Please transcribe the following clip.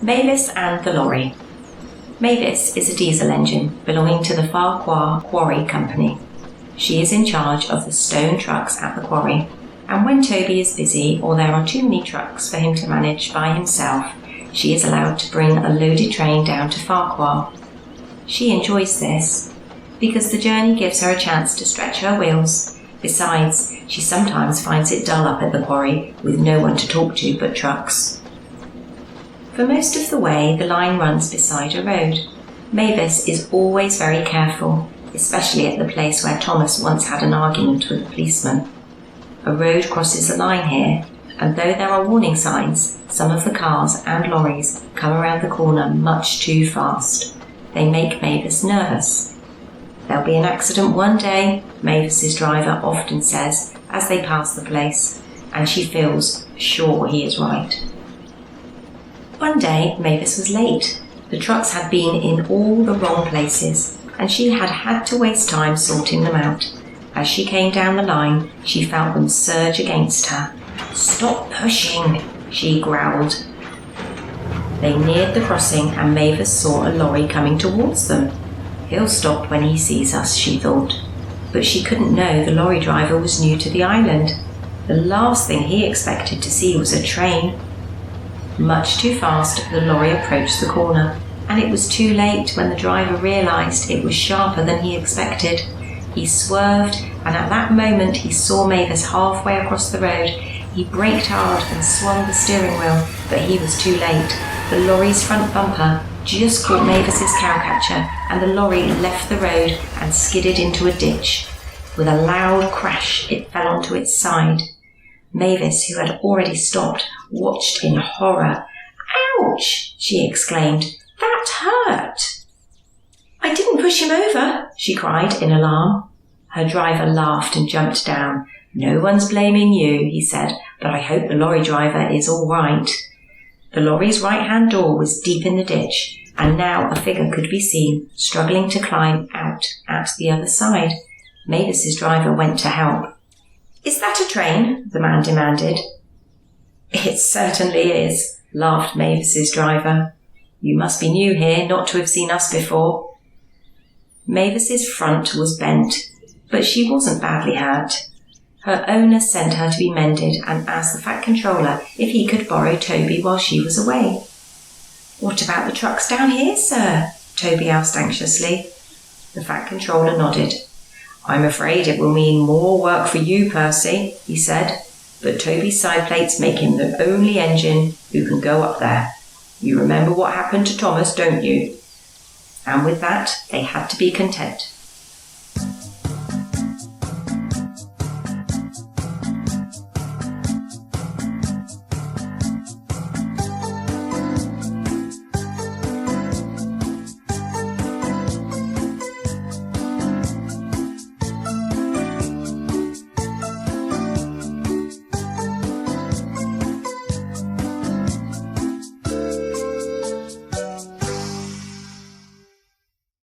Mavis and the Lorry. Mavis is a diesel engine belonging to the Ffarquhar Quarry company. She is in charge of the stone trucks at the quarry, and when Toby is busy or there are too many trucks for him to manage by himself, she is allowed to bring a loaded train down to Ffarquhar. She enjoys this because the journey gives her a chance to stretch her wheels. Besides, she sometimes finds it dull up at the quarry with no one to talk to but trucks. For most of the way, the line runs beside a road. Mavis is always very careful, especially at the place where Thomas once had an argument with a policeman. A road crosses the line here, and though there are warning signs, some of the cars and lorries come around the corner much too fast. They make Mavis nervous. There'll be an accident one day, Mavis's driver often says as they pass the place, and she feels sure he is right. One day, Mavis was late. The trucks had been in all the wrong places, and she had had to waste time sorting them out. As she came down the line, she felt them surge against her. "Stop pushing," she growled. They neared the crossing, and Mavis saw a lorry coming towards them. "He'll stop when he sees us," she thought. But she couldn't know the lorry driver was new to the island. The last thing he expected to see was a train. Much too fast, the lorry approached the corner, and it was too late when the driver realised it was sharper than he expected. He swerved, and at that moment he saw Mavis halfway across the road. He braked hard and swung the steering wheel, but he was too late. The lorry's front bumper just caught Mavis's cowcatcher, and the lorry left the road and skidded into a ditch. With a loud crash, it fell onto its side. Mavis, who had already stopped, watched in horror. "Ouch!" she exclaimed. "That hurt!" "I didn't push him over," she cried in alarm. Her driver laughed and jumped down. "No one's blaming you," he said, "but I hope the lorry driver is all right." The lorry's right-hand door was deep in the ditch, and now a figure could be seen, struggling to climb out at the other side. Mavis's driver went to help. "Is that a train?" the man demanded. "It certainly is," laughed Mavis's driver. "You must be new here not to have seen us before." Mavis's front was bent, but she wasn't badly hurt. Her owner sent her to be mended and asked the Fat Controller if he could borrow Toby while she was away. "What about the trucks down here, sir?" Toby asked anxiously. The Fat Controller nodded. "I'm afraid it will mean more work for you, Percy," he said, "but Toby's side plates make him the only engine who can go up there. You remember what happened to Thomas, don't you?" And with that, they had to be content.